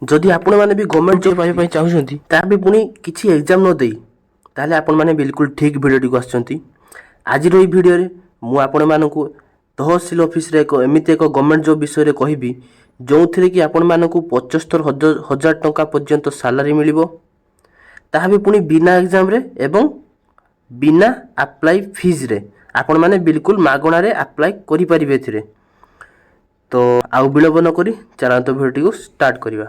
जदि आपण मैंने भी गवर्नमेंट जॉब पाइबा चाहूँगी तार भी पुणी किसी एग्जाम न दे ताले आपण मैंने बिल्कुल ठीक भिडियोटी को आसुँच आज भिडियो मु आपण मानकु तहसील ऑफिस रे एमती एक गवर्नमेंट जॉब विषय कहबी जो थे कि आपण मानकु 75,000 टंका पर्यंत सैलरी मिलिबो ताहा भी पुणी बिना एग्जाम रे एवं बिना अप्लाई फीस रे आपण माने बिल्कुल मागणा रे अप्लाई करि परिबे एथिरे। तो आउ विलंब न करी चलंत भिडियो को स्टार्ट करिवा।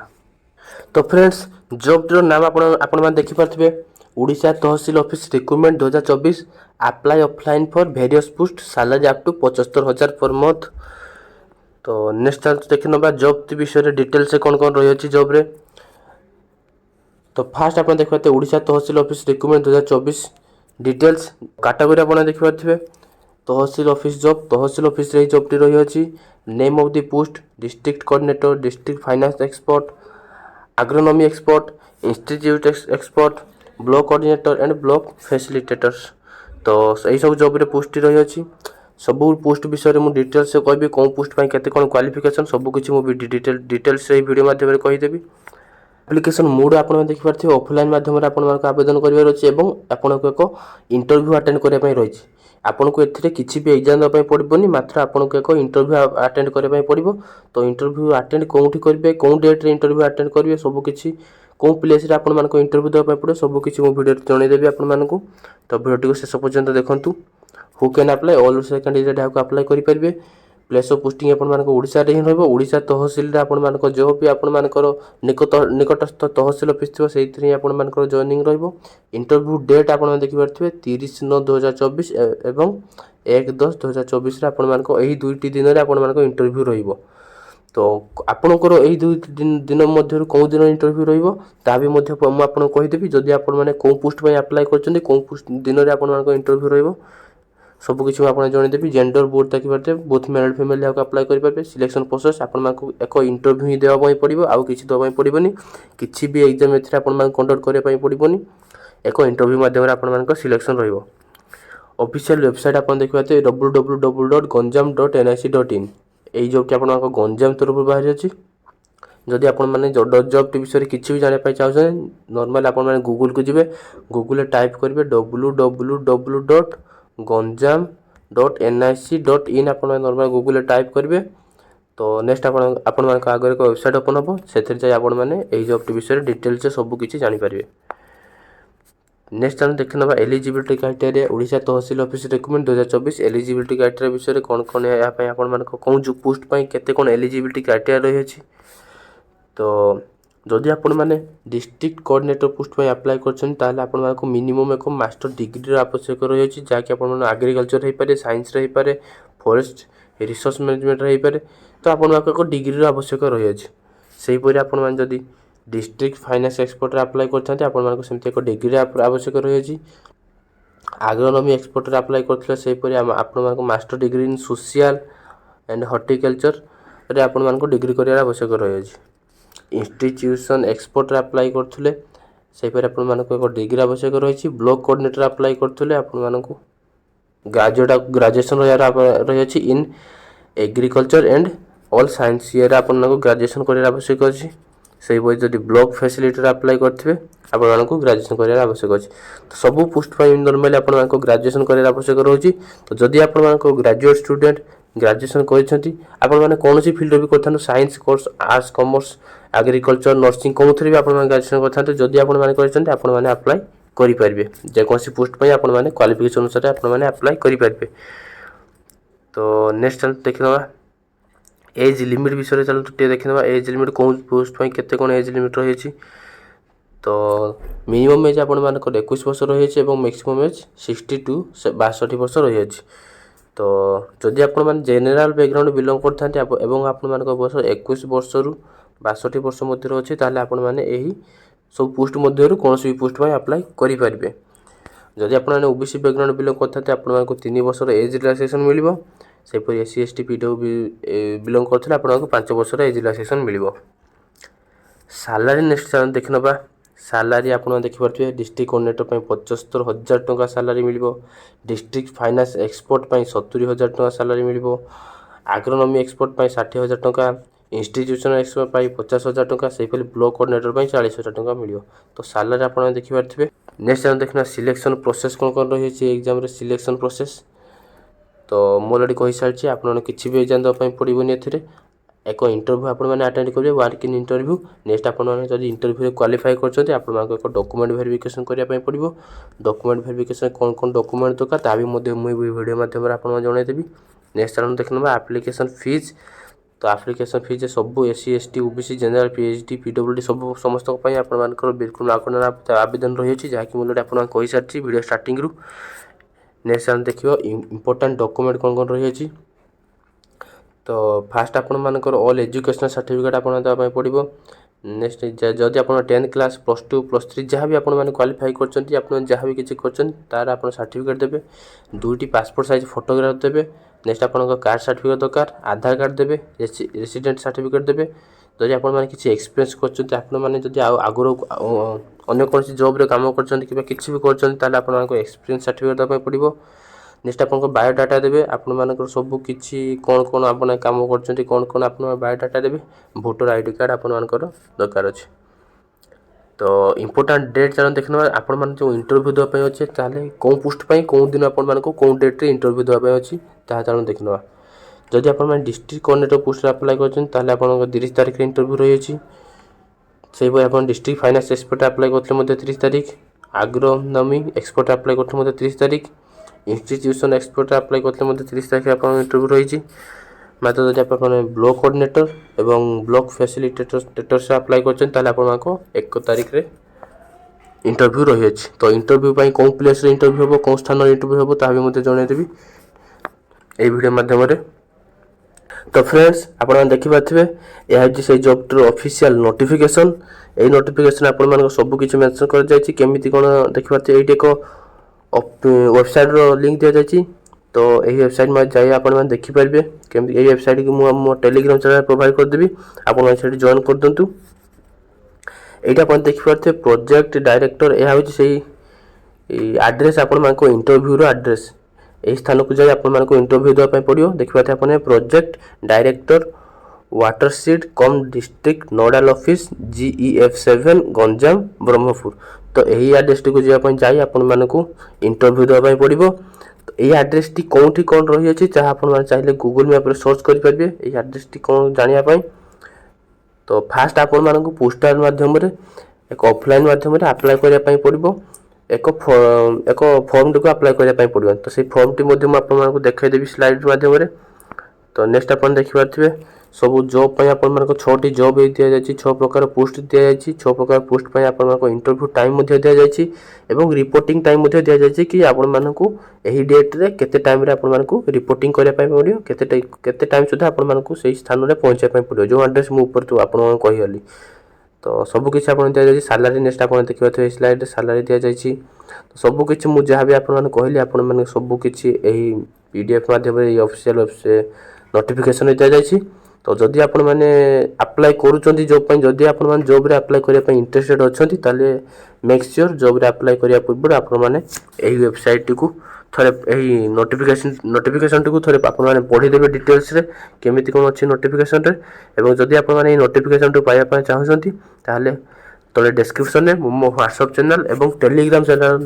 तो फ्रेंड्स जॉब रो नाम आपण माने देखि पारथिबे Odisha tehsil office recruitment 2024 apply offline for various post salary up to 75,000 per month. तो नेक्स्ट देखि नबा जॉब विषय डिटेल से कौन कौन रही अछि जॉब रे। तो फास्ट आपण देखते Odisha tehsil office recruitment 2024 details category आपण देखि पारथिबे तहसील ऑफिस रे जॉब टी रही अछि। Name of the post district coordinator district finance expert agronomy expert institute expert block coordinator and block facilitators. तो यही सब जॉब रे पोस्ट रही अछि। सब पोस्ट विषय में डिटेल से कहबी कौन पोस्ट पाई केते कोन क्वालिफिकेशन सब कुछ मु डिटेल्स से वीडियो माध्यम रे कहि देबी। एप्लिकेशन मोड आपण देखि पारथिबे ऑफलाइन माध्यम रे आपण मानक आवेदन करिवार अछि एवं आपण को एक इंटरव्यू अटेंड करिया पई रहिछि। आपण को एथिरे किछि भी एग्जाम दबा पड़बोनी मात्र आपण को एक इंटरव्यू अटेंड करिया पई पड़िबो। तो इंटरव्यू अटेंड कोउठी करबे कोन डेट रे इंटरव्यू अटेंड करबे सब किछि कोन प्लेस रे आपण मानक इंटरव्यू दबा पड़े सब किछि मो वीडियो जणे देबी आपण मानक। तो वीडियो को शेष पर्यंत देखंतु। Who can apply all candidate how apply करि परिबे। प्लेस ऑफ पोस्टिंग आपण मानक ओडिसा रे ही रहबो। ओडिसा तहसील रे आपण मानक जो भी आपण मानकर निकटस्थ तहसील ऑफिस थियो सेइथि आपण मानकर जॉइनिंग रहबो। इंटरव्यू डेट आपण देखि पारथिबे 30/9/2024 एवं 1/10/2024 रे आपण मानक एही दुईटी दिन रे आपण मानक इंटरव्यू रहइबो। तो आपनकर एही दुईटी दिन मध्य कोन दिन इंटरव्यू रहइबो ता भी मध्य हम आपन कहि देबी। जदि आपण माने कोन पोस्ट पय अप्लाई करछन्ती कोन पोस्ट दिन रे आपण मानक इंटरव्यू रहइबो सब किछि आपण जणे देबी। जेंडर बोर्ड ताकि बाटे both male female how apply करि पाबे। सिलेक्शन प्रोसेस आपण मानक एक इंटरव्यू ही देबा पय पड़िबो आउ किछि दबा पड़िबोनी किछि भी एग्जाम एथरे आपण मानक कंडक्ट करिया पय पड़िबोनी एक इंटरव्यू माध्यम रे आपण मानक सिलेक्शन रहइबो। ऑफिशियल वेबसाइट आपण देखिबाते www.ganjam.nic.in एई जॉब के आपण मानक गंजाम तरफ बाहर अछि। जदि आपण माने जॉब टी विषय किछि भी जाने पय चाहछन नॉर्मल आपण माने गूगल को जिवे गूगल रे टाइप करबे www.ganjam.nic.in आपण नॉर्मल गूगल रे टाइप करबे। तो नेक्स्ट आपण मानक आगे एक वेबसाइट ओपन हो सेथि जाय आपण माने एई जॉब टी विषय डिटेल से सब किछि जानि परिबे। नेक्स्ट हम देखि नबा eligibility criteria Odisha tehsil office recruitment 2024 eligibility criteria विषय कोन कोन या पय आपण मानक कोन जो पोस्ट पय केते कोन एलिजिबिलिटी क्राइटेरिया रही अछि। तो जदि आपण माने डिस्ट्रिक्ट कोऑर्डिनेटर पोस्ट पय अप्लाई करछन ताले आपण मानक मिनिमम एक मास्टर डिग्री रा आवश्यक रही अछि जाके आपण माने एग्रीकल्चर रही पारे साइंस रही पारे फॉरेस्ट रिसोर्स मैनेजमेंट रही पारे। तो आपण मानक एक डिग्री रा आवश्यक रही अछि। सेही परे आपण माने जदि डिस्ट्रिक्ट फाइनेंस एक्सपर्ट रे अप्लाई करथांते आपण मानक सेमते एक डिग्री आवश्यक रही अछि। एग्रोनॉमी एक्सपर्ट रे अप्लाई करथले सेही परे आपण मानक master degree in social and horticulture रे आपण मानक डिग्री करिया आवश्यक रही अछि। इंस्टीट्यूशन एक्सपर्ट रे अप्लाई करथले सेही परे आपण मानक एक डिग्री आवश्यक रही अछि। ब्लॉक कोऑर्डिनेटर अप्लाई करथले आपण मानक ग्रेजुएशन रही अछि in agriculture and all science year आपण मानक ग्रेजुएशन करिया आवश्यक अछि। सेही परे जदि ब्लॉक फैसिलिटेटर अप्लाई करथिबे आपण मानक ग्रेजुएशन करिया आवश्यक अछि। तो सब पोस्ट पय नॉर्मली आपण मानक ग्रेजुएशन करिया आवश्यक रहउछि। तो जदि आपण मानक ग्रेजुएट स्टूडेंट ग्रेजुएशन करिसंती आपण माने कोनोसी फील्ड भी करथानो science course arts commerce agriculture nursing कोनथरे भी आपण माने ग्रेजुएशन करथानो जदि आपण माने करिसंती आपण माने अप्लाई करि परिबे। जे कोनोसी पोस्ट पय आपण माने क्वालिफिकेशन अनुसार आपण माने अप्लाई करि परिबे। तो नेक्स्ट चल देखिनवा एज लिमिट विषय चल टे देखिनवा एज लिमिट कोन पोस्ट पय केते कोन एज लिमिट रही अछि। तो मिनिमम एज आपण मानक 21 वर्ष रही अछि एवं मैक्सिमम एज 60 टू 62 वर्ष रही अछि। तो जदि आपण माने जनरल बैकग्राउंड बिलोंग करथांते एवं आपण मानक वर्ष 21 वर्ष रु 62 वर्ष मध्य अछि ताले आपण माने एही सब पोस्ट मध्य रु कोनोसी भी पोस्ट पय अप्लाई करि परिबे। जदि आपण माने ओबीसी बैकग्राउंड बिलोंग करथांते आपण मानक 3 वर्ष रो एज रिलैक्सेशन मिलिबो। से पर एससी एसटी पीडब्ल्यू बिलोंग करथले आपण मानक 5 वर्ष रो एज रिलैक्सेशन मिलिबो। सैलरी नेक्स्ट देखि नबा सैलरी आपण देखि परथिबे डिस्ट्रिक्ट कोऑर्डिनेटर पय 75,000 टका सैलरी मिलिबो। डिस्ट्रिक्ट फाइनेंस एक्सपर्ट पय 70,000 टका सैलरी मिलिबो। एग्रोनॉमी एक्सपर्ट पय 60,000 टका ଇନଷ୍ଟିଚ୍ୟୁସନାଲ ଏକ୍ସପର୍ଟ ପାଇଁ 50,000 ଟଙ୍କା, ସେହିପରି ବ୍ଲକ କୋଅର୍ଡିନେଟର ପାଇଁ 40,000 ଟଙ୍କା ମିଳିବ। ତ ସାଲାରୀ ଆପଣ ଦେଖିପାରୁଥିବେ। ନେକ୍ସଟ ଆମେ ଦେଖିବା ସିଲେକ୍ସନ ପ୍ରୋସେସ କ'ଣ କ'ଣ ରହିଛି ଏକ୍ଜାମରେ ସିଲେକ୍ସନ ପ୍ରୋସେସ। ତ ମୁଁ ଅଲରେଡ଼ି କହିସାରିଛି, ଆପଣମାନେ କିଛି ବି ଏକ୍ଜାମ ଦେବା ପାଇଁ ପଡ଼ିବନି। ଏଥିରେ ଏକ ଇଣ୍ଟରଭ୍ୟୁ ଆପଣମାନେ ଆଟେଣ୍ଡ କରିବେ, ୱାର୍କ ଇନ୍ ଇଣ୍ଟରଭ୍ୟୁ। ନେକ୍ସଟ ଆପଣମାନେ ଯଦି ଇଣ୍ଟରଭ୍ୟୁରେ କ୍ୱାଲିଫାଏ କରିଛନ୍ତି, ଆପଣମାନଙ୍କୁ ଏକ ଡକୁମେଣ୍ଟ ଭେରିଫିକେସନ୍ କରିବା ପାଇଁ ପଡ଼ିବ। ଡକୁମେଣ୍ଟ ଭେରିଫିକେସନ୍ କ'ଣ କ'ଣ ଡକୁମେଣ୍ଟ ଦରକାର ତା ବି ମଧ୍ୟ ମୁଁ ଏହି ଭିଡ଼ିଓ ମାଧ୍ୟମରେ ଆପଣଙ୍କୁ ଜଣାଇଦେବି। ନେକ୍ସଟ ଆମେ ଦେଖିନେବା ଆପ୍ଲିକେସନ୍ ଫିଜ୍। ତ ଆପ୍ଲିକେସନ୍ ଫିଜ୍ ସବୁ SC ST OBC general PhD PWD ସବୁ ସମସ୍ତଙ୍କ ପାଇଁ ଆପଣମାନଙ୍କର ବିଲକୁଲ ମାଗଣା ଆବେଦନ ରହିଅଛି, ଯାହାକି ମୁଁ ଅଲରେଡ଼ି ଆପଣଙ୍କୁ କହିସାରିଛି ଭିଡ଼ିଓ ଷ୍ଟାର୍ଟିଂରୁ। ନେକ୍ସଟ ଆମେ ଦେଖିବା ଇମ୍ପୋର୍ଟାଣ୍ଟ ଡକୁମେଣ୍ଟ କ'ଣ କ'ଣ ରହିଅଛି। ତ ଫାଷ୍ଟ ଆପଣମାନଙ୍କର ଅଲ୍ ଏଜୁକେସନାଲ୍ ସାର୍ଟିଫିକେଟ୍ ଆପଣ ଦେବା ପାଇଁ ପଡ଼ିବ। ନେକ୍ସଟ ଯଦି ଆପଣ 10th କ୍ଲାସ୍ +2 +3 ଯାହା ବି ଆପଣମାନେ କ୍ୱାଲିଫାଇ କରିଛନ୍ତି, ଆପଣ ଯାହା ବି କିଛି କରିଛନ୍ତି ତାର ଆପଣ ସାର୍ଟିଫିକେଟ୍ ଦେବେ। 2ଟି ପାସପୋର୍ଟ ସାଇଜ୍ ଫଟୋଗ୍ରାଫ ଦେବେ। ନେକ୍ସଟ ଆପଣଙ୍କ କାଷ୍ଟ ସାର୍ଟିଫିକେଟ୍ ଦରକାର, ଆଧାର କାର୍ଡ଼ ଦେବେ, ରେସିଡେଣ୍ଟ ସାର୍ଟିଫିକେଟ୍ ଦେବେ। ଯଦି ଆପଣମାନେ କିଛି ଏକ୍ସପିରିଏନ୍ସ କରିଛନ୍ତି, ଆପଣମାନେ ଯଦି ଆଗରୁ ଅନ୍ୟ କୌଣସି ଜବ୍ରେ କାମ କରିଛନ୍ତି କିମ୍ବା କିଛି ବି କରିଛନ୍ତି, ତାହେଲେ ଆପଣଙ୍କ ଏକ୍ସପିରିଏନ୍ସ ସାର୍ଟିଫିକେଟ୍ ଦେବା ପାଇଁ ପଡ଼ିବ। ନେକ୍ସଟ ଆପଣଙ୍କ ବାୟୋଡାଟା ଦେବେ, ଆପଣମାନଙ୍କର ସବୁ କିଛି କ'ଣ କ'ଣ ଆପଣ କାମ କରିଛନ୍ତି, କ'ଣ କ'ଣ ଆପଣ ବାୟୋଡାଟା ଦେବେ। ଭୋଟର ID କାର୍ଡ଼ ଆପଣମାନଙ୍କର ଦରକାର ଅଛି। ତ ଇମ୍ପୋର୍ଟାଣ୍ଟ ଡେଟ୍ ଚାଲନ୍ତୁ ଦେଖିନେବା। ଆପଣମାନେ ଯେଉଁ ଇଣ୍ଟରଭ୍ୟୁ ଦେବା ପାଇଁ ଅଛି, ତାହେଲେ କେଉଁ ପୋଷ୍ଟ ପାଇଁ କେଉଁ ଦିନ ଆପଣମାନଙ୍କୁ କେଉଁ ଡେଟ୍ରେ ଇଣ୍ଟରଭ୍ୟୁ ଦେବା ପାଇଁ ଅଛି ତାହା ଚାଲନ୍ତୁ ଦେଖିନେବା। ଯଦି ଆପଣମାନେ ଡିଷ୍ଟ୍ରିକ୍ଟ କୋଅର୍ଡିନେଟର ପୋଷ୍ଟରେ ଆପ୍ଲାଏ କରିଛନ୍ତି, ତାହେଲେ ଆପଣଙ୍କ 30 ତାରିଖରେ ଇଣ୍ଟରଭ୍ୟୁ ରହିଅଛି। ସେହିପରି ଆପଣ ଡିଷ୍ଟ୍ରିକ୍ଟ ଫାଇନାନ୍ସ ଏକ୍ସପର୍ଟ ଆପ୍ଲାଏ କରିଥିଲେ ମଧ୍ୟ 30 ତାରିଖ। ଆଗ୍ରୋନମି ଏକ୍ସପର୍ଟ ଆପ୍ଲାଏ କରିଥିଲେ ମଧ୍ୟ 30 ତାରିଖ। ଇନଷ୍ଟିଚ୍ୟୁସନ ଏକ୍ସପର୍ଟ ଆପ୍ଲାଏ କରିଥିଲେ ମଧ୍ୟ 30 ତାରିଖରେ ଆପଣଙ୍କ ଇଣ୍ଟରଭ୍ୟୁ ରହିଛି। ମାତ୍ର ଯଦି ଆପଣ ବ୍ଲକ କୋଅର୍ଡିନେଟର ଏବଂ ବ୍ଲକ ଫ୍ୟାସିଲିଟେଟର୍ସ ଆପ୍ଲାଏ କରିଛନ୍ତି, ତାହେଲେ ଆପଣଙ୍କ 1 ତାରିଖରେ ଇଣ୍ଟରଭ୍ୟୁ ରହିଅଛି। ତ ଇଣ୍ଟରଭ୍ୟୁ ପାଇଁ କେଉଁ ପ୍ଲେସ୍ରେ ଇଣ୍ଟରଭ୍ୟୁ ହେବ, କେଉଁ ସ୍ଥାନରେ ଇଣ୍ଟରଭ୍ୟୁ ହେବ ତାହା ବି ମଧ୍ୟ ଜଣାଇଦେବି ଏହି ଭିଡ଼ିଓ ମାଧ୍ୟମରେ। ତ ଫ୍ରେଣ୍ଡସ୍, ଆପଣମାନେ ଦେଖିପାରୁଥିବେ ଏହା ହେଉଛି ସେଇ ଜବ୍ଟିର ଅଫିସିଆଲ ନୋଟିଫିକେସନ୍। ଏହି ନୋଟିଫିକେସନ୍ ଆପଣମାନଙ୍କ ସବୁ କିଛି ମେନସନ୍ କରାଯାଇଛି। କେମିତି କ'ଣ ଦେଖିପାରୁଥିବେ, ଏଇଠି ଏକ ୱେବସାଇଟ୍ର ଲିଙ୍କ୍ ଦିଆଯାଇଛି। ତ ଏହି ୱେବସାଇଟ୍ ଯାଇ ଆପଣମାନେ ଦେଖିପାରିବେ। କେମିତି ଏହି ୱେବସାଇଟ୍କୁ ମୁଁ ଆମ ଟେଲିଗ୍ରାମ ଚ୍ୟାନେଲ୍ ପ୍ରୋଭାଇଡ଼ କରିଦେବି, ଆପଣମାନେ ସେଠି ଜଏନ୍ କରିଦିଅନ୍ତୁ। এইটা ଆପଣ ଦେଖିପାରୁଥିବେ ପ୍ରୋଜେକ୍ଟ ଡାଇରେକ୍ଟର, ଏହା ହେଉଛି ସେଇ ଆଡ୍ରେସ୍ ଆପଣମାନଙ୍କ ଇଣ୍ଟରଭ୍ୟୁର ଆଡ୍ରେସ୍। ଏହି ସ୍ଥାନକୁ ଯାଇ ଆପଣମାନଙ୍କୁ ଇଣ୍ଟରଭ୍ୟୁ ଦେବା ପାଇଁ ପଡ଼ିବ। ଦେଖିପାରୁଥିବେ ଆପଣ project director watershed cum district nodal office GEF7 Ganjam Brahmapur. ତ ଏହି ଆଡ୍ରେସଟିକୁ ଯିବା ପାଇଁ ଯାଇ ଆପଣମାନଙ୍କୁ ଇଣ୍ଟରଭ୍ୟୁ ଦେବା ପାଇଁ ପଡ଼ିବ। এই ଆଡ୍ରେସଟି କେଉଁଠି କ'ଣ ରହିଅଛି ତାହା ଆପଣମାନେ ଚାହିଁଲେ ଗୁଗଲ ମ୍ୟାପ୍ରେ ସର୍ଚ୍ଚ କରିପାରିବେ ଏହି ଆଡ୍ରେସଟି କ'ଣ ଜାଣିବା ପାଇଁ। ତ ଫାଷ୍ଟ ଆପଣମାନଙ୍କୁ ପୋଷ୍ଟାଲ ମାଧ୍ୟମରେ ଏକ ଅଫଲାଇନ୍ ମାଧ୍ୟମରେ ଆପ୍ଲାଏ କରିବା ପାଇଁ ପଡ଼ିବ। ଏକ ଫର୍ମଟିକୁ ଆପ୍ଲାଏ କରିବା ପାଇଁ ପଡ଼ିବ। ତ ସେଇ ଫର୍ମଟି ମଧ୍ୟ ମୁଁ ଆପଣମାନଙ୍କୁ ଦେଖାଇଦେବି ସ୍ଲାଇଡ୍ ମାଧ୍ୟମରେ। ତ ନେକ୍ସଟ ଆପଣ ଦେଖିପାରୁଥିବେ ସବୁ ଜବ୍ ପାଇଁ ଆପଣମାନଙ୍କୁ 6ଟି ଜବ୍ ଦିଆଯାଇଛି, 6 ପ୍ରକାର ପୋଷ୍ଟ ଦିଆଯାଇଛି। 6 ପ୍ରକାର ପୋଷ୍ଟ ପାଇଁ ଆପଣଙ୍କ ଇଣ୍ଟରଭ୍ୟୁ ଟାଇମ୍ ମଧ୍ୟ ଦିଆଯାଇଛି ଏବଂ ରିପୋର୍ଟିଂ ଟାଇମ୍ ମଧ୍ୟ ଦିଆଯାଇଛି କି ଆପଣମାନଙ୍କୁ ଏହି ଡେଟ୍ରେ କେତେ ଟାଇମ୍ରେ ଆପଣମାନଙ୍କୁ ରିପୋର୍ଟିଂ କରିବା ପାଇଁ ପଡ଼ିବ, କେତେ ଟାଇମ୍ ସୁଦ୍ଧା ଆପଣମାନଙ୍କୁ ସେହି ସ୍ଥାନରେ ପହଞ୍ଚିବା ପାଇଁ ପଡ଼ିବ, ଯେଉଁ ଆଡ୍ରେସ୍ ମୁଁ ଉପରେ ଆପଣଙ୍କୁ କହିଗଲି। ତ ସବୁକିଛି ଆପଣ ଦିଆଯାଇଛି। ସାଲାରୀ ନେକ୍ସଟ ଆପଣ ଦେଖିପାରୁଥିବେ ଏହି ସ୍ଲାଇଡ଼୍ରେ ସାଲାରୀ ଦିଆଯାଇଛି। ତ ସବୁକିଛି ମୁଁ ଯାହା ବି ଆପଣମାନଙ୍କୁ କହିଲି ଆପଣମାନେ ସବୁକିଛି ଏହି PDF ମାଧ୍ୟମରେ ଏହି ଅଫିସିଆଲ ନୋଟିଫିକେସନ୍ ଦିଆଯାଇଛି। ତ ଯଦି ଆପଣମାନେ ଆପ୍ଲାଏ କରୁଛନ୍ତି ଜବ୍ ପାଇଁ, ଯଦି ଆପଣମାନେ ଜବ୍ରେ ଆପ୍ଲାଏ କରିବା ପାଇଁ ଇଣ୍ଟରେଷ୍ଟେଡ୍ ଅଛନ୍ତି, ତାହେଲେ ମେକ୍ ସିଓର ଜବ୍ରେ ଆପ୍ଲାଏ କରିବା ପୂର୍ବରୁ ଆପଣମାନେ ଏହି ୱେବସାଇଟ୍ଟିକୁ ଥରେ ଏହି ନୋଟିଫିକେସନ୍ଟିକୁ ଥରେ ଆପଣମାନେ ପଢ଼ିଦେବେ ଡିଟେଲ୍ସରେ କେମିତି କ'ଣ ଅଛି ନୋଟିଫିକେସନ୍ରେ। ଏବଂ ଯଦି ଆପଣମାନେ ଏହି ନୋଟିଫିକେସନ୍ଟି ପାଇବା ପାଇଁ ଚାହୁଁଛନ୍ତି, ତାହେଲେ ତଳେ ଡେସ୍କ୍ରିପସନ୍ରେ ମୋ ହ୍ୱାଟ୍ସଆପ୍ ଚ୍ୟାନେଲ୍ ଏବଂ ଟେଲିଗ୍ରାମ ଚ୍ୟାନେଲ୍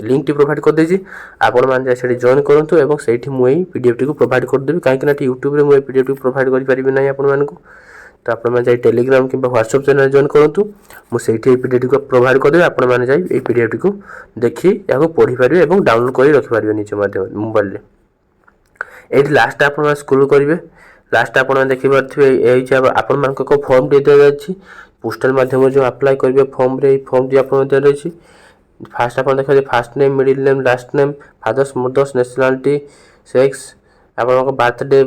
ଲିଙ୍କଟି ପ୍ରୋଭାଇଡ଼ କରିଦେଇଛି। ଆପଣମାନେ ଯାଇ ସେଠି ଜଏନ୍ କରନ୍ତୁ ଏବଂ ସେଇଠି ମୁଁ ଏହି PDFଟିକୁ ପ୍ରୋଭାଇଡ଼ କରିଦେବି। କାହିଁକିନା ଏଠି ୟୁଟ୍ୟୁବରେ ମୁଁ ଏହି PDFଟିକୁ ପ୍ରୋଭାଇଡ଼ କରିପାରିବି ନାହିଁ ଆପଣମାନଙ୍କୁ। ତ ଆପଣମାନେ ଯାଇ ଟେଲିଗ୍ରାମ କିମ୍ବା ହ୍ୱାଟ୍ସଆପ୍ ଚ୍ୟାନେଲ୍ ଜଏନ୍ କରନ୍ତୁ। ମୁଁ ସେଇଠି ଏହି PDFଟିକୁ ପ୍ରୋଭାଇଡ଼ କରିଦେବି। ଆପଣମାନେ ଯାଇ ଏହି PDFଟିକୁ ଦେଖି ଏହାକୁ ପଢ଼ିପାରିବେ ଏବଂ ଡାଉନଲୋଡ଼ କରି ରଖିପାରିବେ ନିଜ ମାଧ୍ୟମରେ ମୋବାଇଲରେ। ଏଇଠି ଲାଷ୍ଟ ଆପଣମାନେ ସ୍କ୍ରୋଲ୍ କରିବେ। ଲାଷ୍ଟ ଆପଣମାନେ ଦେଖିପାରୁଥିବେ ଏହି ଆପଣମାନଙ୍କୁ ଏକ ଫର୍ମଟି ଦିଆଯାଇଛି। ପୋଷ୍ଟାଲ ମାଧ୍ୟମରେ ଯେଉଁ ଆପ୍ଲାଏ କରିବେ ଫର୍ମରେ, ଏହି ଫର୍ମଟି ଆପଣଙ୍କୁ ଦିଆଯାଇଛି। ଫାଷ୍ଟ ଆପଣ ଦେଖିବେ first name, middle name, last name, father's mother's, nationality, sex, ଆପଣଙ୍କ ବାର୍ଥଡେ,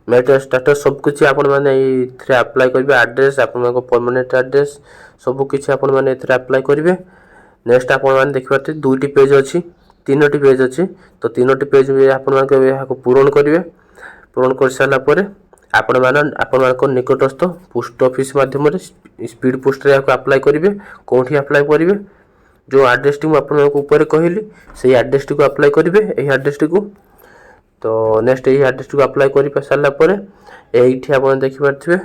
ମ୍ୟାରିଟାଲ ଷ୍ଟାଟସ୍ ସବୁକିଛି ଆପଣମାନେ ଏଇଥିରେ ଆପ୍ଲାଏ କରିବେ। ଆଡ୍ରେସ୍, ଆପଣଙ୍କ ପରମାନେଣ୍ଟ ଆଡ୍ରେସ୍ ସବୁକିଛି ଆପଣମାନେ ଏଥିରେ ଆପ୍ଲାଏ କରିବେ। ନେକ୍ସଟ ଆପଣମାନେ ଦେଖିପାରୁଥିବେ 2ଟି ପେଜ୍ ଅଛି, 3ଟି ପେଜ୍ ଅଛି। ତ 3ଟି ପେଜ୍ ଆପଣମାନେ ଏହାକୁ ପୂରଣ କରିବେ। ପୂରଣ କରିସାରିଲା ପରେ ଆପଣମାନଙ୍କ ନିକଟସ୍ଥ ପୋଷ୍ଟ ଅଫିସ୍ ମାଧ୍ୟମରେ ସ୍ପିଡ୍ ପୋଷ୍ଟରେ ଏହାକୁ ଆପ୍ଲାଏ କରିବେ। କେଉଁଠି ଆପ୍ଲାଏ କରିବେ, ଯେଉଁ ଆଡ୍ରେସଟି ମୁଁ ଆପଣଙ୍କୁ ଉପରେ କହିଲି ସେଇ ଆଡ୍ରେସଟିକୁ ଆପ୍ଲାଏ କରିବେ। ଏହି ଆଡ୍ରେସଟିକୁ तो नेक्स्ट यही आड्रेस को अप्लाई कर सारा पर ये आप देखिपे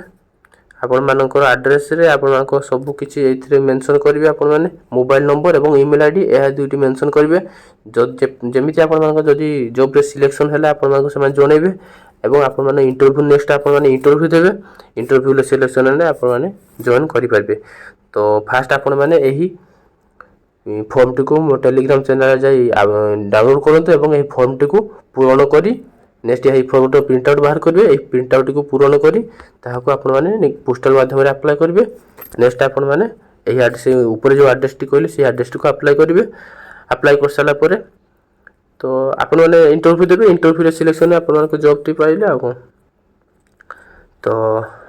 आपण मानकर आड्रेस रे आपण मानक सब किछि एथिरे मेंशन करिवे आपण माने मोबाइल नंबर एवं ईमेल आईडी यह दुईटी मेंशन करिवे जेमिति आपण मानक जदि जॉब रे सिलेक्शन हैला आपण मानक समान जणैबे एवं आपण माने इंटरव्यू नेक्स्ट आपण माने इंटरव्यू देबे इंटरव्यू ले सिलेक्शन हैले आपण माने जॉइन करि पारबे। तो फास्ट आपण माने एही फॉर्म टी को मो टेलीग्राम चैनल जाई डाउनलोड करंतु एवं एही फॉर्म टी को पूर्ण करी नेक्स्ट यही फॉर्म तो प्रिंट आउट बाहर करेंगे ये प्रिंट आउट को पूरण करी ताहाको आपण माने पोस्टल माध्यम अप्लाई करेंगे। नेक्स्ट आपण माने यही एड्रेस ऊपर जो एड्रेस टी कहली से एड्रेस को अप्लाई करेंगे। अप्लाई कर सारा पर तो आपण माने इंटरव्यू देबे इंटरव्यू रे सिलेक्शन आपण मानको जॉब टी पाइले आ कोन। तो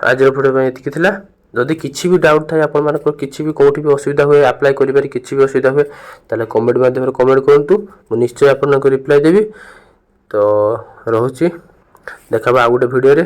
आज वीडियो में एतिक थिला जदि किछि भी डाउट थाए आपण मानको किछि भी कोठी भी असुविधा हुए अप्लाई करि बारी किछि भी असुविधा हुए ताले कमेंट माध्यम रे कमेंट करंतु मु निश्चय आपनको रिप्लाई देबी। तो रहुची देखा आ गोटे वीडियो रे।